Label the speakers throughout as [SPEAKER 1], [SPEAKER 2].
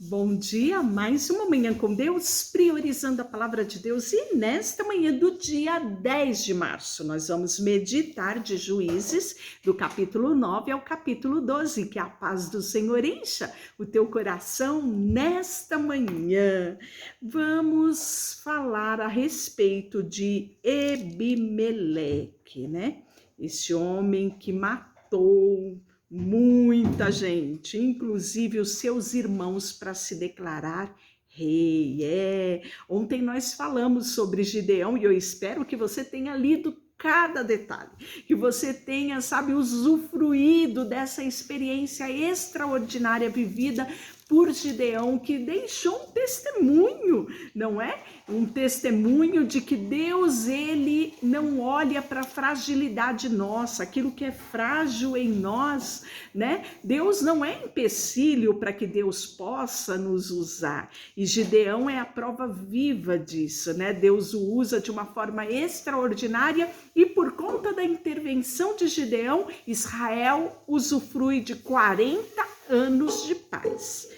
[SPEAKER 1] Bom dia, mais uma manhã com Deus, priorizando a palavra de Deus. E nesta manhã do dia 10 de março, nós vamos meditar de Juízes, do capítulo 9 ao capítulo 12. Que a paz do Senhor encha o teu coração nesta manhã. Vamos falar a respeito de Ebimeleque, né? Esse homem que matou muita gente, inclusive os seus irmãos, para se declarar rei. Ontem nós falamos sobre Gideão e eu espero que você tenha lido cada detalhe, que você tenha, usufruído dessa experiência extraordinária vivida por Gideão, que deixou um testemunho, não é? Um testemunho de que Deus, ele não olha para a fragilidade nossa, aquilo que é frágil em nós, né? Deus não é empecilho para que Deus possa nos usar. E Gideão é a prova viva disso, né? Deus o usa de uma forma extraordinária e por conta da intervenção de Gideão, Israel usufrui de 40 anos de paz.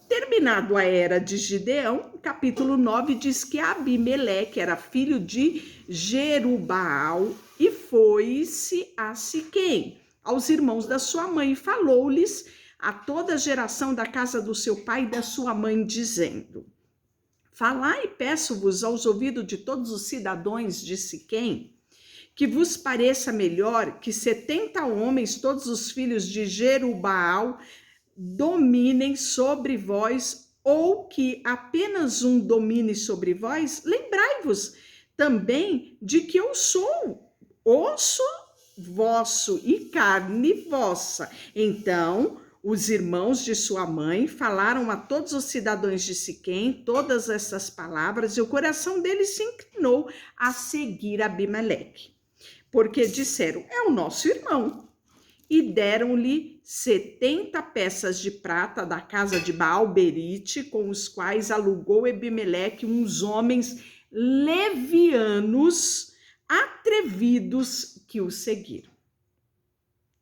[SPEAKER 1] Terminado a era de Gideão, capítulo 9 diz que Abimeleque era filho de Jerubaal e foi-se a Siquém, aos irmãos da sua mãe, e falou-lhes a toda a geração da casa do seu pai e da sua mãe, dizendo: Falai, peço-vos aos ouvidos de todos os cidadãos de Siquém, que vos pareça melhor que 70 homens, todos os filhos de Jerubaal, dominem sobre vós, ou que apenas um domine sobre vós. Lembrai-vos também de que eu sou osso vosso e carne vossa. Então os irmãos de sua mãe falaram a todos os cidadãos de Siquém todas essas palavras, e o coração deles se inclinou a seguir Abimeleque, porque disseram: é o nosso irmão. E deram-lhe 70 peças de prata da casa de Baal-Berite, com os quais alugou Ebimeleque uns homens levianos, atrevidos, que o seguiram.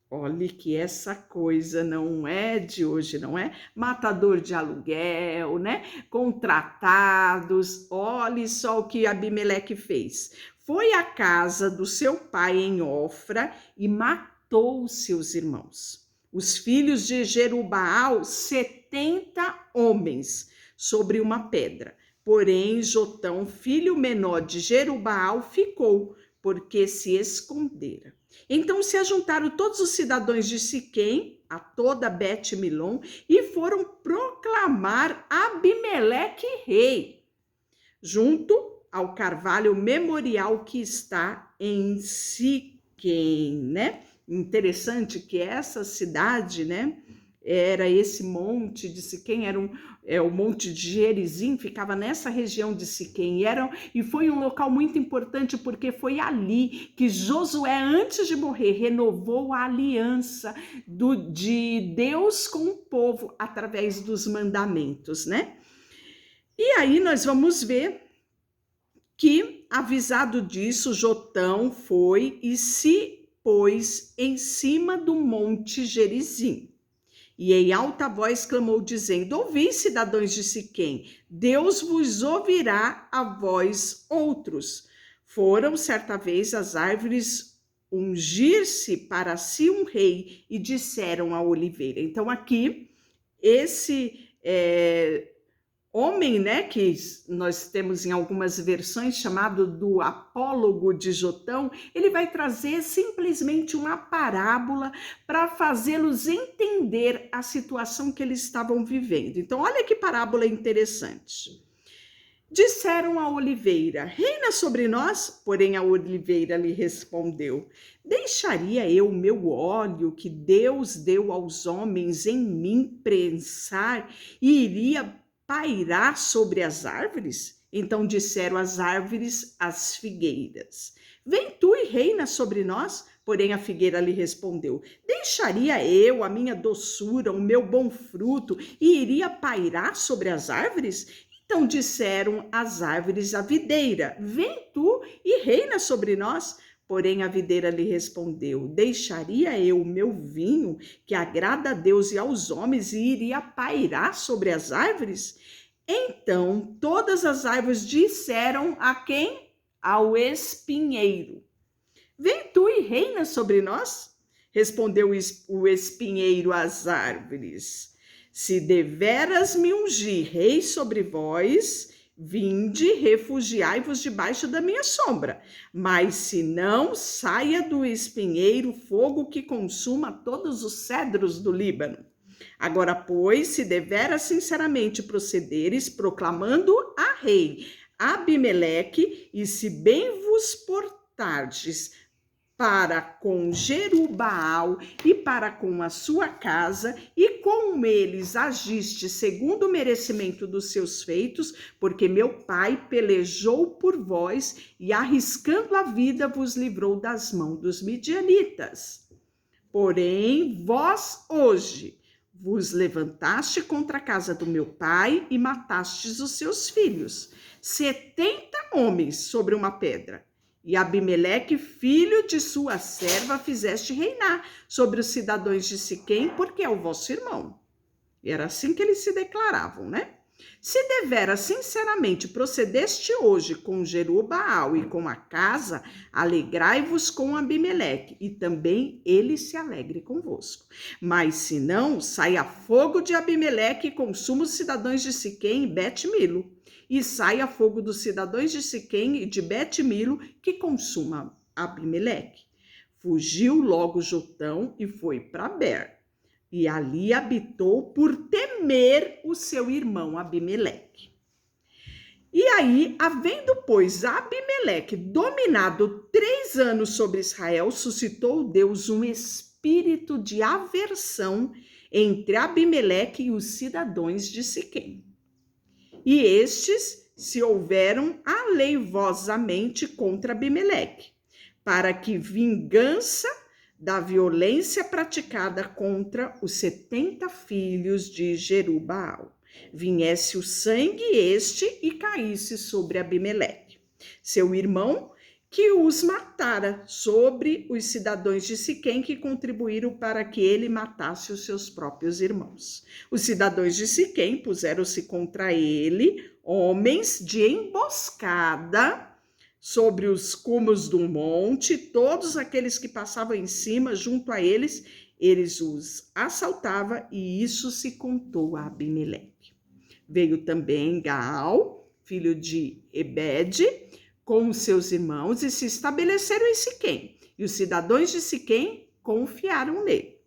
[SPEAKER 1] Olhe que essa coisa não é de hoje, não é? Matador de aluguel, né? Contratados. Olhe só o que Abimeleque fez. Foi à casa do seu pai em Ofra e matou os seus irmãos, os filhos de Jerubaal, 70 homens, sobre uma pedra. Porém, Jotão, filho menor de Jerubaal, ficou, porque se escondera. Então se ajuntaram todos os cidadãos de Siquém, a toda Bet-Milom, e foram proclamar Abimeleque rei, junto ao carvalho memorial que está em Siquém, né? Interessante que essa cidade, né, era esse monte de Siquém, o monte de Gerizim, ficava nessa região de Siquém, e foi um local muito importante, porque foi ali que Josué, antes de morrer, renovou a aliança de Deus com o povo, através dos mandamentos, né? E aí nós vamos ver que, avisado disso, Jotão foi e se pôs em cima do monte Gerizim, e em alta voz clamou, dizendo: ouvi, cidadãos de Siquém, Deus vos ouvirá a vós outros. Foram certa vez as árvores ungir-se para si um rei, e disseram à oliveira. Então aqui, esse homem, né, que nós temos em algumas versões chamado do apólogo de Jotão, ele vai trazer simplesmente uma parábola para fazê-los entender a situação que eles estavam vivendo. Então, olha que parábola interessante. Disseram à oliveira: reina sobre nós? Porém a oliveira lhe respondeu: deixaria eu o meu óleo que Deus deu aos homens em mim prensar e iria pairar sobre as árvores? Então disseram as árvores às figueiras: vem tu e reina sobre nós? Porém a figueira lhe respondeu: deixaria eu a minha doçura, o meu bom fruto, e iria pairar sobre as árvores? Então disseram as árvores à videira: vem tu e reina sobre nós? Porém a videira lhe respondeu: deixaria eu o meu vinho, que agrada a Deus e aos homens, e iria pairar sobre as árvores? Então todas as árvores disseram a quem? Ao espinheiro: vem tu e reina sobre nós? Respondeu o espinheiro às árvores: se deveras me ungir rei sobre vós, vinde, refugiai-vos debaixo da minha sombra. Mas se não, saia do espinheiro fogo que consuma todos os cedros do Líbano. Agora, pois, se deveras sinceramente procederes, proclamando a rei Abimeleque, e se bem vos portardes para com Jerubaal e para com a sua casa, e com eles agiste segundo o merecimento dos seus feitos, porque meu pai pelejou por vós e, arriscando a vida, vos livrou das mãos dos midianitas. Porém, vós hoje vos levantaste contra a casa do meu pai e matastes os seus filhos, 70 homens sobre uma pedra. E Abimeleque, filho de sua serva, fizeste reinar sobre os cidadãos de Siquém, porque é o vosso irmão. E era assim que eles se declaravam, né? Se deveras sinceramente procedeste hoje com Jerubaal e com a casa, alegrai-vos com Abimeleque, e também ele se alegre convosco. Mas se não, saia fogo de Abimeleque e consuma os cidadãos de Siquém e Bet-Milo. E saia fogo dos cidadãos de Siquém e de Bet-Milo, que consuma Abimeleque. Fugiu logo Jotão e foi para Ber. E ali habitou por temer o seu irmão Abimeleque. E aí, havendo, pois, Abimeleque dominado 3 anos sobre Israel, suscitou Deus um espírito de aversão entre Abimeleque e os cidadãos de Siquém. E estes se houveram aleivosamente contra Abimeleque, para que vingança da violência praticada contra os 70 filhos de Jerubaal viesse o sangue este e caísse sobre Abimeleque, seu irmão, que os matara sobre os cidadãos de Siquém, que contribuíram para que ele matasse os seus próprios irmãos. Os cidadãos de Siquém puseram-se contra ele, homens de emboscada, sobre os cumes do monte, todos aqueles que passavam em cima, junto a eles, eles os assaltavam, e isso se contou a Abimeleque. Veio também Gaal, filho de Ebede, com os seus irmãos, e se estabeleceram em Siquém, e os cidadãos de Siquém confiaram nele.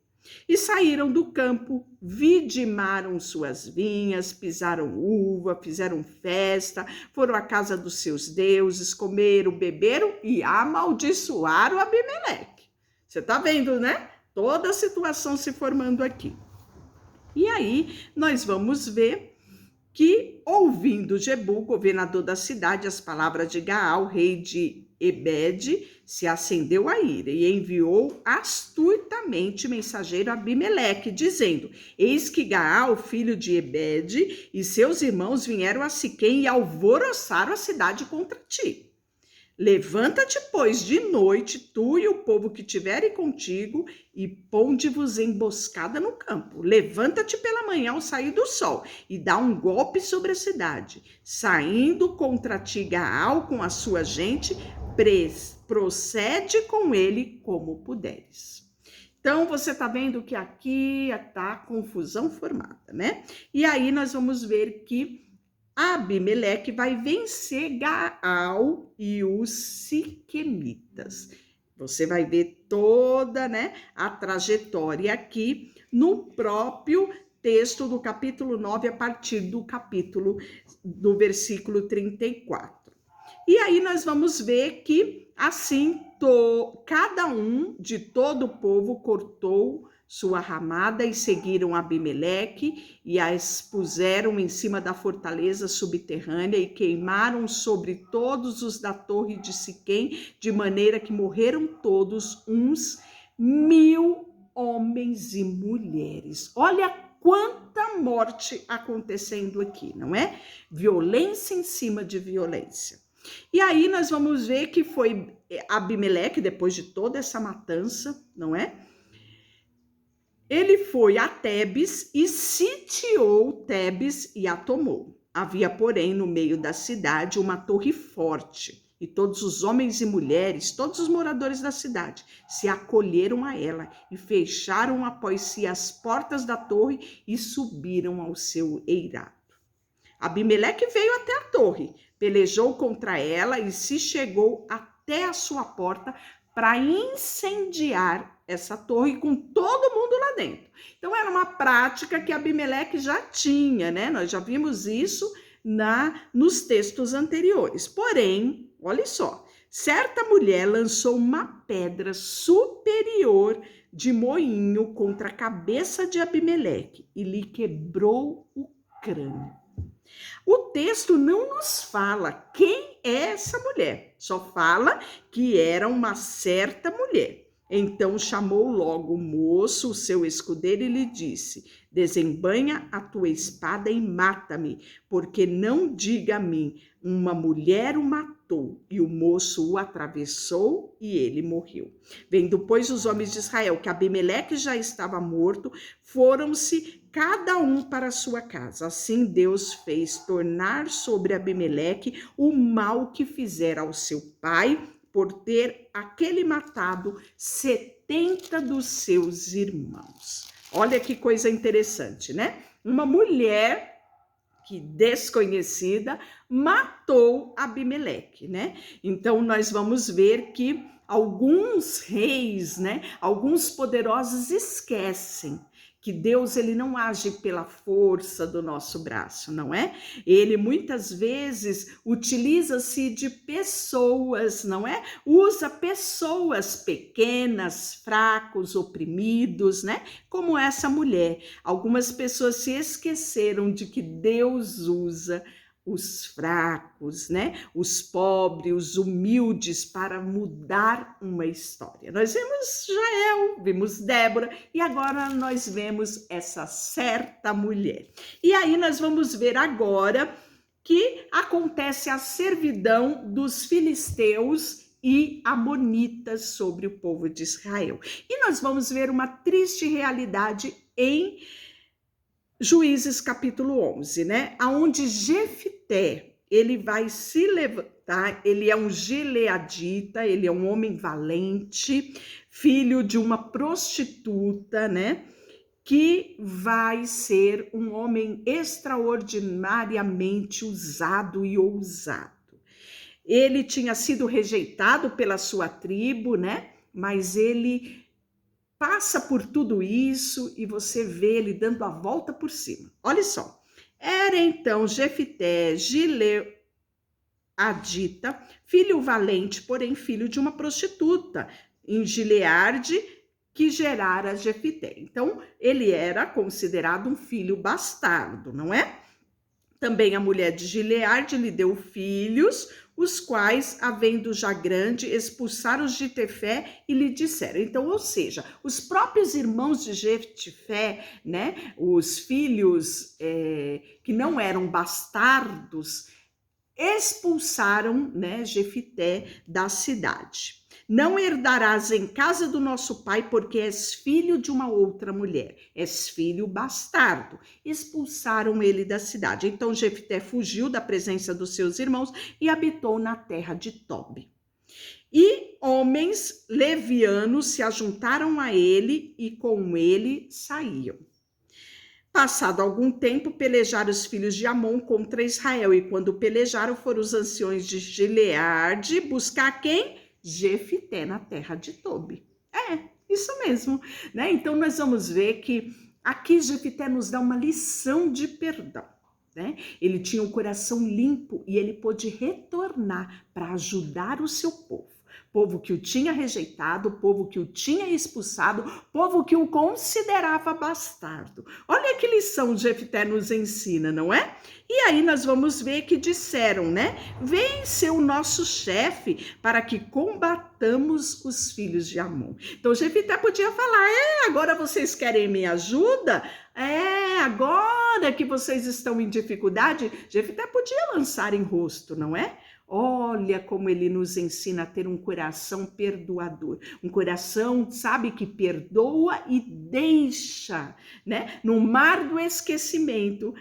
[SPEAKER 1] E saíram do campo, vidimaram suas vinhas, pisaram uva, fizeram festa, foram à casa dos seus deuses, comeram, beberam e amaldiçoaram Abimeleque. Você está vendo, né? Toda a situação se formando aqui. E aí nós vamos ver que, ouvindo Jebu, governador da cidade, as palavras de Gaal, rei de Ebede, se acendeu a ira e enviou astutamente mensageiro a Abimeleque, dizendo: eis que Gaal, filho de Ebede, e seus irmãos vieram a Siquém e alvoroçaram a cidade contra ti. Levanta-te, pois, de noite, tu e o povo que tiverem contigo, e ponde-vos emboscada no campo. Levanta-te pela manhã ao sair do sol, e dá um golpe sobre a cidade. Saindo contra ti Gaal com a sua gente, procede com ele como puderes. Então, você está vendo que aqui está confusão formada, né? E aí nós vamos ver que Abimeleque vai vencer Gaal e os siquemitas. Você vai ver toda, né, a trajetória aqui no próprio texto do capítulo 9, a partir do versículo 34. E aí nós vamos ver que assim cada um de todo o povo cortou sua ramada e seguiram Abimeleque e a expuseram em cima da fortaleza subterrânea e queimaram sobre todos os da torre de Siquém, de maneira que morreram todos uns 1.000 homens e mulheres. Olha quanta morte acontecendo aqui, não é? Violência em cima de violência. E aí nós vamos ver que foi Abimeleque, depois de toda essa matança, não é? Ele foi a Tebes e sitiou Tebes e a tomou. Havia, porém, no meio da cidade uma torre forte, e todos os homens e mulheres, todos os moradores da cidade, se acolheram a ela e fecharam após si as portas da torre e subiram ao seu eirado. Abimeleque veio até a torre, pelejou contra ela e se chegou até a sua porta para incendiar essa torre com todo mundo lá dentro. Então era uma prática que Abimeleque já tinha, né? Nós já vimos isso nos textos anteriores. Porém, olha só, certa mulher lançou uma pedra superior de moinho contra a cabeça de Abimeleque e lhe quebrou o crânio. O texto não nos fala quem é essa mulher, só fala que era uma certa mulher. Então chamou logo o moço, o seu escudeiro, e lhe disse: desembanha a tua espada e mata-me, porque não diga a mim, uma mulher o matou, e o moço o atravessou e ele morreu. Vendo, pois, os homens de Israel que Abimeleque já estava morto, foram-se cada um para a sua casa. Assim Deus fez tornar sobre Abimeleque o mal que fizera ao seu pai, por ter aquele matado 70 dos seus irmãos. Olha que coisa interessante, né? Uma mulher que desconhecida matou Abimeleque, né? Então nós vamos ver que alguns reis, né, alguns poderosos esquecem que Deus, ele não age pela força do nosso braço, não é? Ele muitas vezes utiliza-se de pessoas, não é? Usa pessoas pequenas, fracos, oprimidos, né? Como essa mulher. Algumas pessoas se esqueceram de que Deus usa os fracos, né? Os pobres, os humildes, para mudar uma história. Nós vimos Jael, vimos Débora, e agora nós vemos essa certa mulher. E aí nós vamos ver agora que acontece a servidão dos filisteus e amonitas sobre o povo de Israel. E nós vamos ver uma triste realidade em Juízes capítulo 11, né? Aonde Jefté, ele vai se levantar, ele é um gileadita, ele é um homem valente, filho de uma prostituta, né? Que vai ser um homem extraordinariamente usado e ousado. Ele tinha sido rejeitado pela sua tribo, né? Mas ele passa por tudo isso e você vê ele dando a volta por cima. Olha só. Era então Jefté gileadita, filho valente, porém filho de uma prostituta, em Gileade, que gerara Jefté. Então, ele era considerado um filho bastardo, não é? Também a mulher de Gileade lhe deu filhos, os quais, havendo já grande, expulsaram os de Tefé e lhe disseram. Então, ou seja, os próprios irmãos de Jefté, né, os filhos que não eram bastardos, expulsaram, né, Jefté da cidade. Não herdarás em casa do nosso pai, porque és filho de uma outra mulher, és filho bastardo. Expulsaram ele da cidade. Então Jefté fugiu da presença dos seus irmãos e habitou na terra de Tobi. E homens levianos se ajuntaram a ele e com ele saíam. Passado algum tempo, pelejaram os filhos de Amon contra Israel, e quando pelejaram, foram os anciões de Gileade buscar quem? Jefté na terra de Tobi. Isso mesmo, né? Então nós vamos ver que aqui Jefté nos dá uma lição de perdão, né? Ele tinha um coração limpo e ele pôde retornar para ajudar o seu povo. Povo que o tinha rejeitado, povo que o tinha expulsado, povo que o considerava bastardo. Olha que lição Jefté nos ensina, não é? E aí nós vamos ver que disseram, né? Vem ser o nosso chefe para que combatamos os filhos de Amon. Então Jefté podia falar, agora vocês querem minha ajuda? Agora que vocês estão em dificuldade, Jefté podia lançar em rosto, não é? Olha como ele nos ensina a ter um coração perdoador, um coração, sabe, que perdoa e deixa, né, no mar do esquecimento,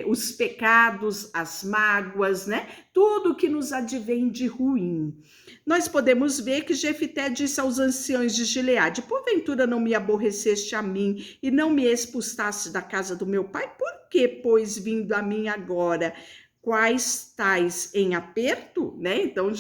[SPEAKER 1] os pecados, as mágoas, né, tudo que nos advém de ruim. Nós podemos ver que Jefité disse aos anciões de Gileade: porventura não me aborreceste a mim e não me expulsaste da casa do meu pai? Por que, pois, vindo a mim agora, quais tais em aperto? Né? Então,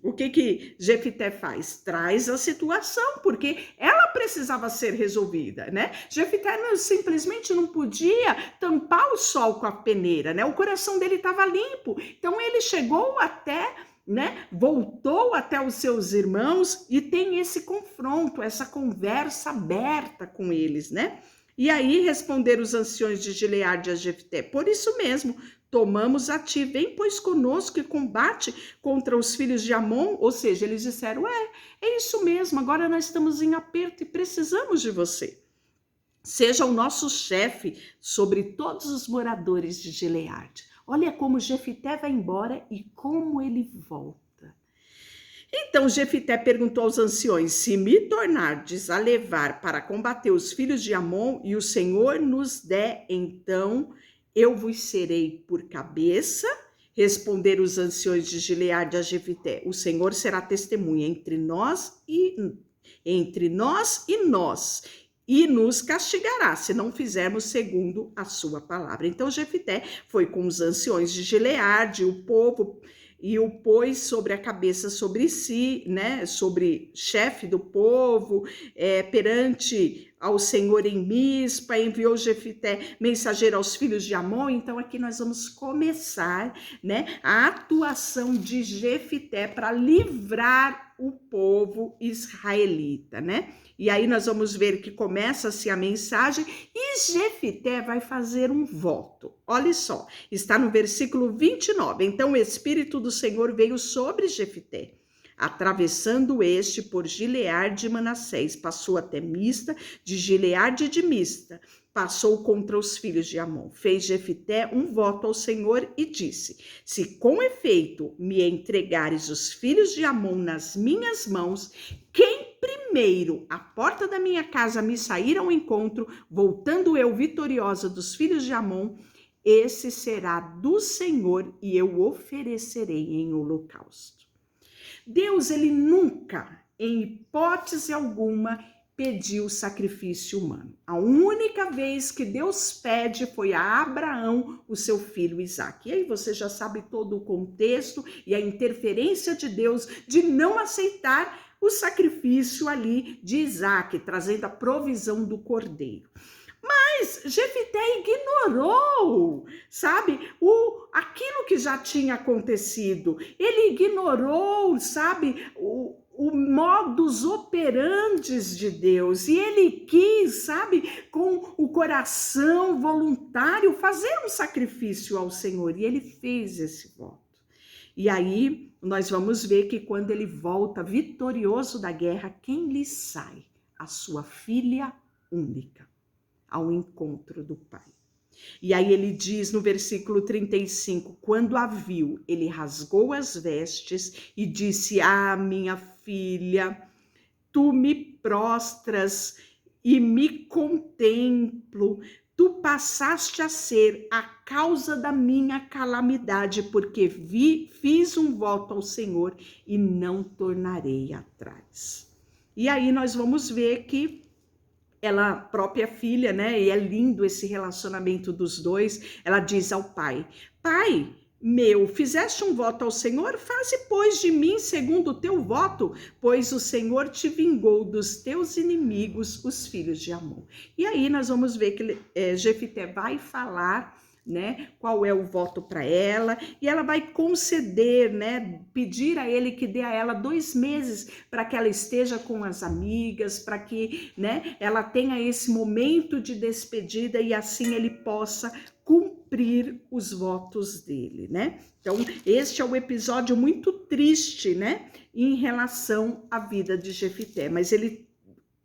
[SPEAKER 1] o que Jefité faz? Traz a situação, porque ela precisava ser resolvida, né? Jefité simplesmente não podia tampar o sol com a peneira, né? O coração dele estava limpo, então ele chegou até, né, voltou até os seus irmãos e tem esse confronto, essa conversa aberta com eles, né? E aí responderam os anciões de Gileade a Jefté: por isso mesmo, tomamos a ti, vem pois conosco e combate contra os filhos de Amon. Ou seja, eles disseram: é isso mesmo, agora nós estamos em aperto e precisamos de você. Seja o nosso chefe sobre todos os moradores de Gileade. Olha como Jefité vai embora e como ele volta. Então Jefité perguntou aos anciões: se me tornardes a levar para combater os filhos de Amon e o Senhor nos der, então eu vos serei por cabeça. Responderam os anciões de Gileade a Jefité: o Senhor será testemunha entre nós e nós, e nos castigará se não fizermos segundo a sua palavra. Então Jefité foi com os anciões de Gileade, o povo, e o pôs sobre a cabeça sobre si, né, sobre chefe do povo, perante ao Senhor em Mispa, enviou Jefité mensageiro aos filhos de Amon. Então aqui nós vamos começar, né, a atuação de Jefité para livrar o povo israelita, né? E aí nós vamos ver que começa-se a mensagem e Jefité vai fazer um voto. Olha só, está no versículo 29. Então o Espírito do Senhor veio sobre Jefité, atravessando este por Gileade e Manassés, passou até Mista, de Gileade e de Mista, passou contra os filhos de Amon. Fez Jefité um voto ao Senhor e disse: se com efeito me entregares os filhos de Amon nas minhas mãos, quem primeiro à porta da minha casa me sair ao encontro, voltando eu vitoriosa dos filhos de Amon, esse será do Senhor e eu oferecerei em holocausto. Deus, ele nunca, em hipótese alguma, pediu sacrifício humano. A única vez que Deus pede foi a Abraão, o seu filho Isaque. E aí você já sabe todo o contexto e a interferência de Deus de não aceitar o sacrifício ali de Isaque, trazendo a provisão do cordeiro. Mas Jefité ignorou, sabe, aquilo que já tinha acontecido. Ele ignorou, sabe, o modus operandi de Deus. E ele quis, sabe, com o coração voluntário, fazer um sacrifício ao Senhor. E ele fez esse voto. E aí nós vamos ver que quando ele volta vitorioso da guerra, quem lhe sai? A sua filha única, ao encontro do pai. E aí ele diz no versículo 35, quando a viu, ele rasgou as vestes e disse: ah, minha filha, tu me prostras e me contemplo, tu passaste a ser a causa da minha calamidade, porque fiz um voto ao Senhor e não tornarei atrás. E aí nós vamos ver que ela, própria filha, né, e é lindo esse relacionamento dos dois, ela diz ao pai: pai meu, fizeste um voto ao Senhor, faze, pois, de mim segundo o teu voto, pois o Senhor te vingou dos teus inimigos, os filhos de Amon. E aí nós vamos ver que Jefité vai falar, né, qual é o voto para ela, e ela vai conceder, né, pedir a ele que dê a ela 2 meses para que ela esteja com as amigas, para que, né, ela tenha esse momento de despedida e assim ele possa cumprir os votos dele, né? Então, este é um episódio muito triste, né, em relação à vida de Jefité, mas ele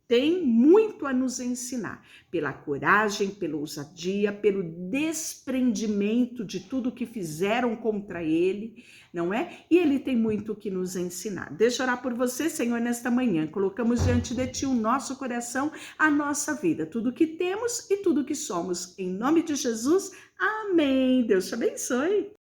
[SPEAKER 1] tem muito a nos ensinar, pela coragem, pela ousadia, pelo desprendimento de tudo que fizeram contra ele, não é? E ele tem muito o que nos ensinar. Deixa eu orar por você, Senhor, nesta manhã. Colocamos diante de Ti o nosso coração, a nossa vida, tudo que temos e tudo que somos. Em nome de Jesus, amém. Deus te abençoe.